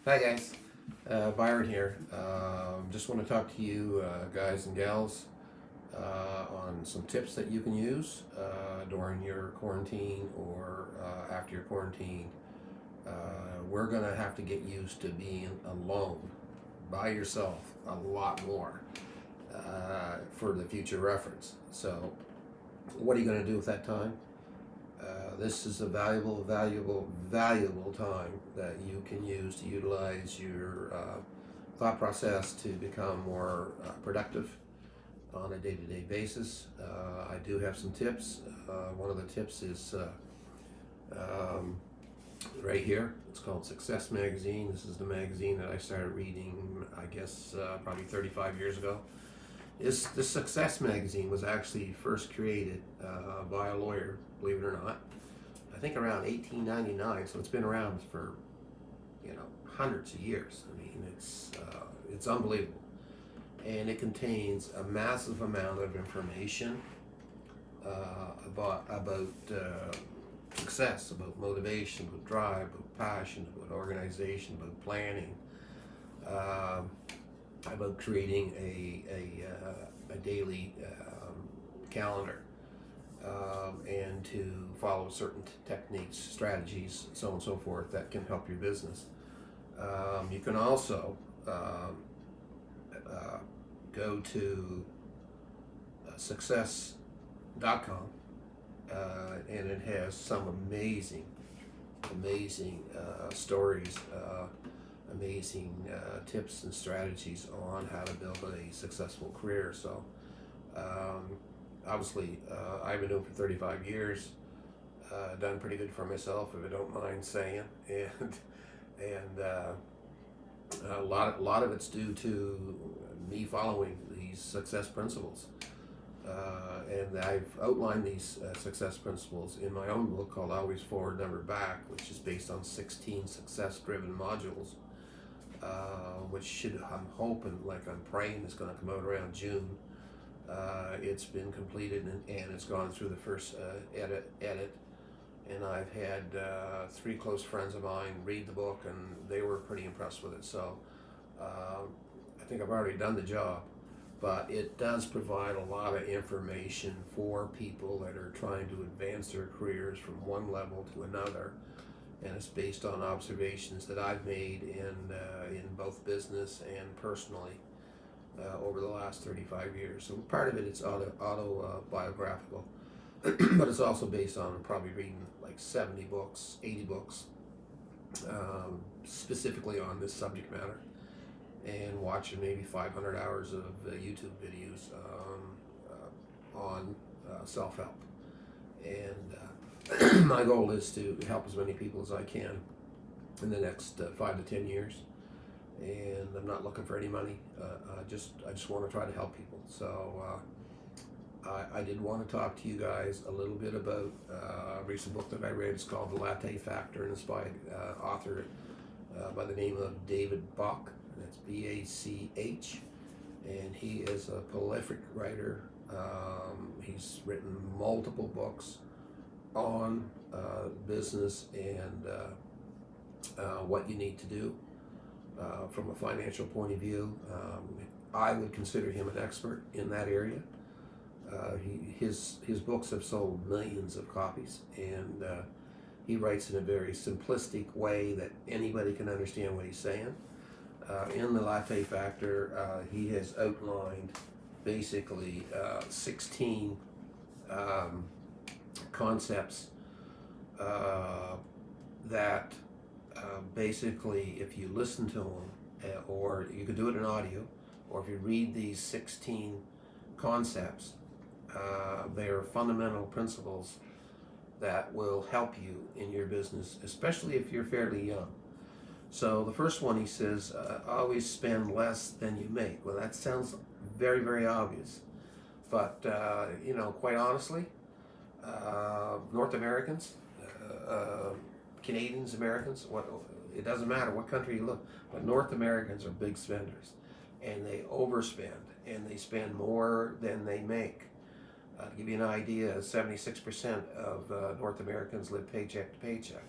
Hi guys, Byron here. Just want to talk to you guys and gals on some tips that you can use during your quarantine or after your quarantine. We're going to have to get used to being alone by yourself a lot more for the future reference. So, what are you going to do with that time? This is a valuable time that you can use to utilize your thought process to become more productive on a day-to-day basis. I do have some tips. One of the tips is um, right here. It's called Success Magazine. This is the magazine that I started reading, I guess, probably 35 years ago. This Success Magazine was actually first created by a lawyer, believe it or not. I think around 1899, so it's been around for hundreds of years. I mean, it's unbelievable, and it contains a massive amount of information about success, about motivation, about drive, about passion, about organization, about planning, uh, about creating a daily calendar, and to follow certain techniques, strategies, so on and so forth that can help your business. You can also uh, go to success.com, and it has some amazing stories, amazing tips and strategies on how to build a successful career. So, um, obviously, I've been doing it for 35 years. Done pretty good for myself, if I don't mind saying, and a lot of it's due to me following these success principles. And I've outlined these success principles in my own book called Always Forward, Never Back, which is based on 16 success-driven modules, which I'm hoping, like I'm praying, is going to come out around June. It's been completed and it's gone through the first edit, and I've had three close friends of mine read the book, and they were pretty impressed with it. So I think I've already done the job, but it does provide a lot of information for people that are trying to advance their careers from one level to another, and it's based on observations that I've made in both business and personally over the last 35 years. So part of it is autobiographical, but it's also based on probably reading like 70 books, 80 books, specifically on this subject matter, and watching maybe 500 hours of YouTube videos on self-help. And my goal is to help as many people as I can in the next 5 to 10 years. And I'm not looking for any money. I just want to try to help people. So I did want to talk to you guys a little bit about a recent book that I read. It's called The Latte Factor, and it's by author by the name of David Bach. That's Bach, and he is a prolific writer. He's written multiple books on business and what you need to do from a financial point of view. I would consider him an expert in that area. His books have sold millions of copies, and he writes in a very simplistic way that anybody can understand what he's saying. In the Latte Factor, he has outlined basically 16 concepts that basically, if you listen to them, or you could do it in audio, or if you read these 16 concepts, they are fundamental principles that will help you in your business, especially if you're fairly young. So the first one, he says, always spend less than you make. Well, that sounds very obvious, but quite honestly, North Americans, Canadians, Americans, it doesn't matter what country you look, but North Americans are big spenders, and they overspend, and they spend more than they make. To give you an idea, 76% of North Americans live paycheck to paycheck.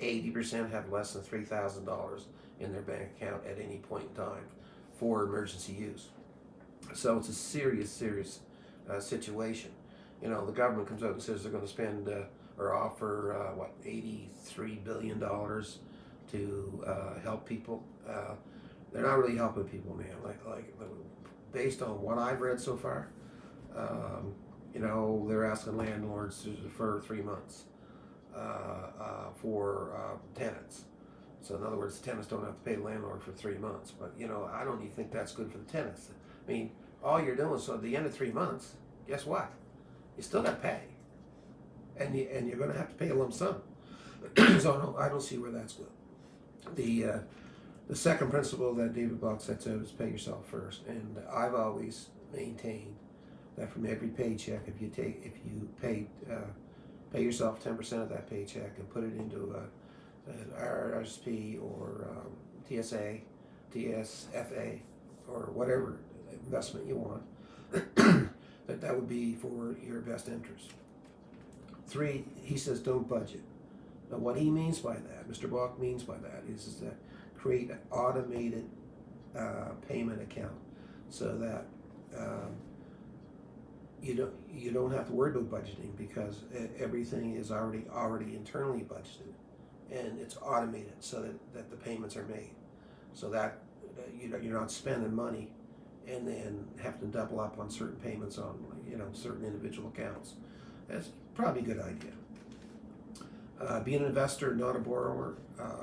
80% have less than $3,000 in their bank account at any point in time for emergency use. So it's a serious, serious situation. You know, the government comes out and says they're going to spend or offer $83 billion to help people. They're not really helping people, man. Like based on what I've read so far, you know, they're asking landlords to defer 3 months for tenants. So in other words, the tenants don't have to pay the landlord for 3 months. But you know, I don't even think that's good for the tenants. I mean, all you're doing, so at the end of 3 months, guess what? You still got to pay, and you're going to have to pay a lump sum. So no, I don't see where that's good. The second principle that David Bach sets out is pay yourself first, and I've always maintained that from every paycheck, if you pay yourself 10% of that paycheck and put it into an RRSP or TSA, TSFA, or whatever investment you want, that would be for your best interest. 3, he says, don't budget. Now, what he means by that, Mr. Bach means by that, is that create an automated payment account so that you don't have to worry about budgeting, because everything is already internally budgeted, and it's automated so that the payments are made, so that you're not spending money and then have to double up on certain payments on certain individual accounts. That's probably a good idea. Be an investor, not a borrower.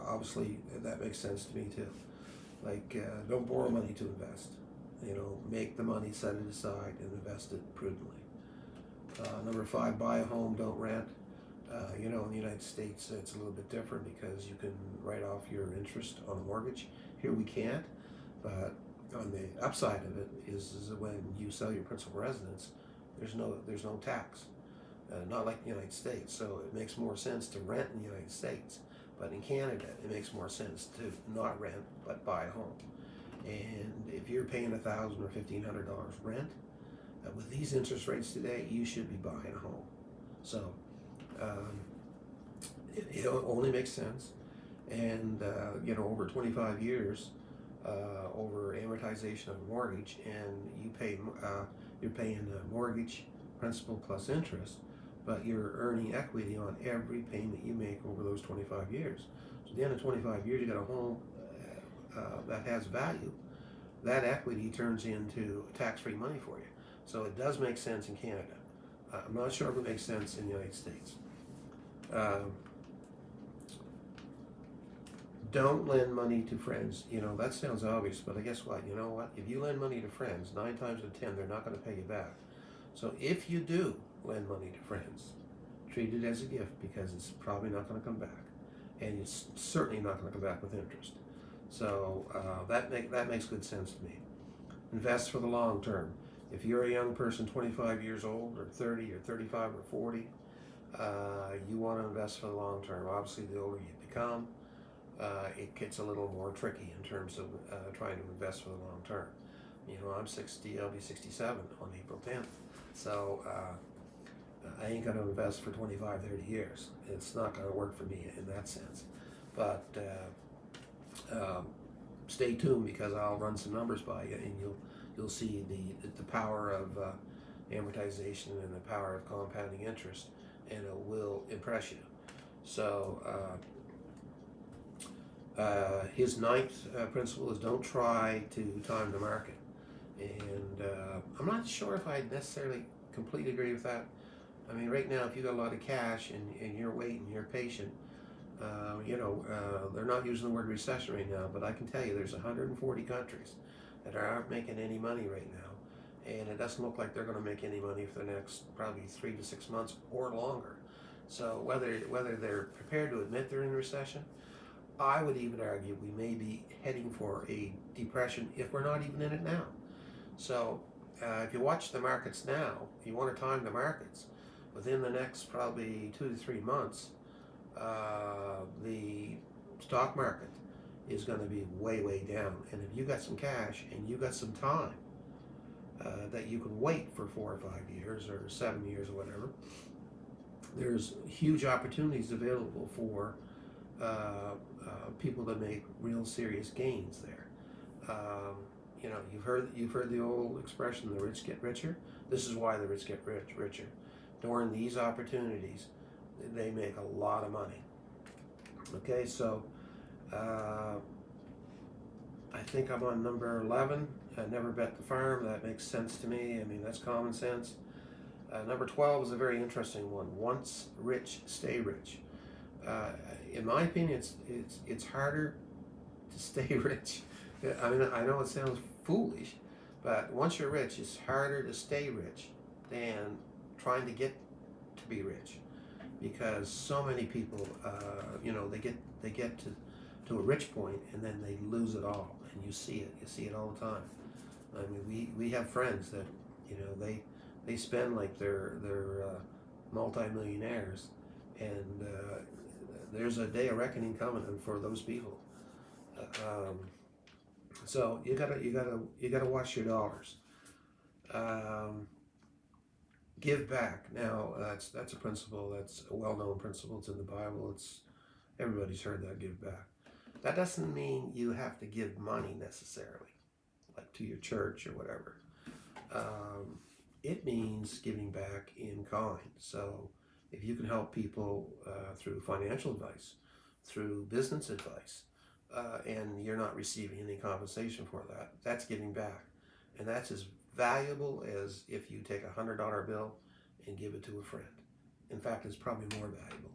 Obviously, that makes sense to me too. Like, don't borrow money to invest. You know, make the money, set it aside, and invest it prudently. Number 5, buy a home, don't rent. You know, in the United States, it's a little bit different because you can write off your interest on a mortgage. Here we can't, but on the upside of it is when you sell your principal residence, there's no tax. Not like the United States, so it makes more sense to rent in the United States. But in Canada, it makes more sense to not rent, but buy a home. And if you're paying $1,000 or $1,500 rent, with these interest rates today, you should be buying a home. So it only makes sense. And you know, over 25 years, over amortization of a mortgage, and you're paying the mortgage principal plus interest, but you're earning equity on every payment you make over those 25 years. So at the end of 25 years, you got a home that has value. That equity turns into tax-free money for you. So it does make sense in Canada. I'm not sure if it makes sense in the United States. Don't lend money to friends. You know, that sounds obvious, but guess what? You know what? If you lend money to friends, 9 times out of 10, they're not going to pay you back. So if you do lend money to friends, treat it as a gift, because it's probably not going to come back, and it's certainly not going to come back with interest. So that makes good sense to me. Invest for the long term. If you're a young person, 25 years old, or 30, or 35, or 40, you want to invest for the long term. Obviously, the older you become, it gets a little more tricky in terms of trying to invest for the long term. You know, I'm 60, I'll be 67 on April 10th. So I ain't going to invest for 25, 30 years. It's not going to work for me in that sense. But stay tuned, because I'll run some numbers by you, and you'll see the power of amortization and the power of compounding interest, and it will impress you. So his 9th principle is don't try to time the market. And I'm not sure if I necessarily completely agree with that. I mean, right now, if you got a lot of cash and you're waiting, you're patient, they're not using the word recession right now, but I can tell you there's 140 countries that aren't making any money right now, and it doesn't look like they're going to make any money for the next probably 3 to 6 months or longer. So whether they're prepared to admit they're in a recession, I would even argue we may be heading for a depression if we're not even in it now. So if you watch the markets now, you want to time the markets, within the next probably 2 to 3 months, the stock market is going to be way, way down. And if you got some cash and you got some time that you can wait for 4 or 5 years or 7 years or whatever, there's huge opportunities available for people to make real serious gains there. Um, you've heard the old expression, "The rich get richer." This is why the rich get richer. During these opportunities, they make a lot of money. Okay, so uh, I think I'm on number 11. Never bet the farm. That makes sense to me. I mean, that's common sense. Number 12 is a very interesting one. Once rich, stay rich. Uh, in my opinion, it's harder to stay rich. I mean, I know it sounds foolish, but once you're rich, it's harder to stay rich than trying to get to be rich, because so many people, they get to a rich point and then they lose it all, and you see it. You see it all the time. I mean, we have friends that, they spend like they're multimillionaires, and there's a day of reckoning coming for those people. Um, so you gotta watch your dollars. Um, give back. Now that's a principle. That's a well-known principle. It's in the Bible. Everybody's heard that. Give back. That doesn't mean you have to give money necessarily, like to your church or whatever. Um, it means giving back in kind. So if you can help people through financial advice, through business advice, and you're not receiving any compensation for that, that's giving back. And that's as valuable as if you take $100 bill and give it to a friend. In fact, it's probably more valuable.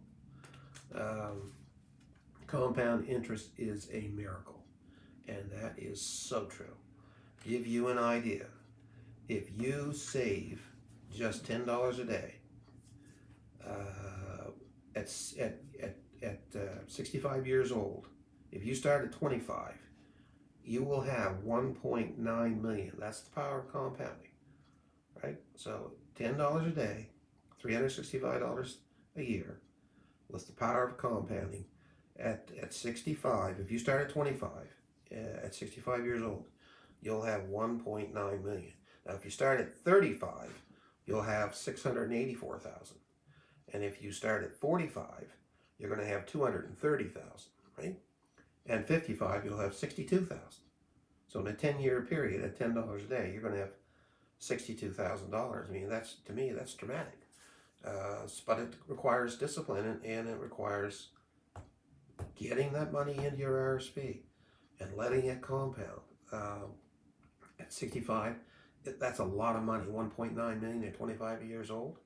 Compound interest is a miracle, and that is so true. Give you an idea. If you save just $10 a day, at 65 years old, if you start at 25, you will have 1.9 million. That's the power of compounding, right? So $10 a day, $365 a year, with the power of compounding. At 65, if you start at 25, at 65 years old, you'll have 1.9 million. Now, if you start at 35, you'll have 684,000. And if you start at 45, you're going to have 230,000, right? And 55, you'll have 62,000. So in a 10-year period, at $10 a day, you're going to have $62,000. I mean, to me, that's dramatic. But it requires discipline, and it requires getting that money into your RSP and letting it compound. At 65, that's a lot of money. 1.9 million at 25 years old.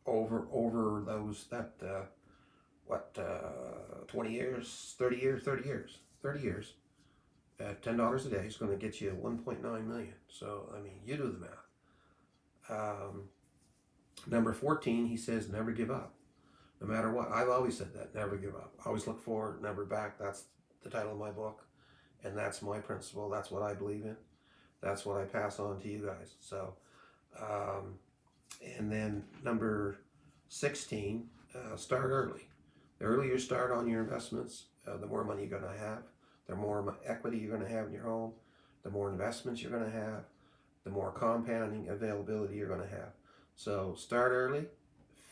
Over those 20 years, 30 years at $10 a day is going to get you 1.9 million. So I mean, you do the math. Number 14, he says, never give up. No matter what. I've always said that, never give up. Always look forward, never back. That's the title of my book, and that's my principle. That's what I believe in. That's what I pass on to you guys. So, and then number 16, start early. The earlier you start on your investments, the more money you're going to have, the more equity you're going to have in your home, the more investments you're going to have, the more compounding availability you're going to have. So start early,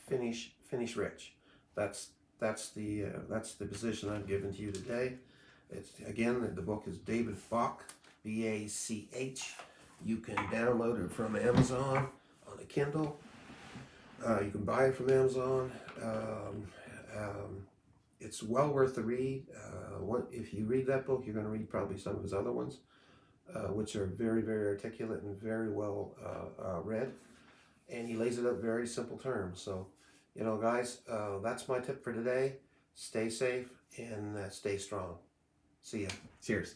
finish rich. That's the position I've given to you today. It's again, the book is David Bach, Bach. You can download it from Amazon on a Kindle. You can buy it from Amazon. It's well worth the read. If you read that book, you're going to read probably some of his other ones, which are very, very articulate and very well read. And he lays it out in very simple terms. So, guys, that's my tip for today. Stay safe and stay strong. See ya. Cheers.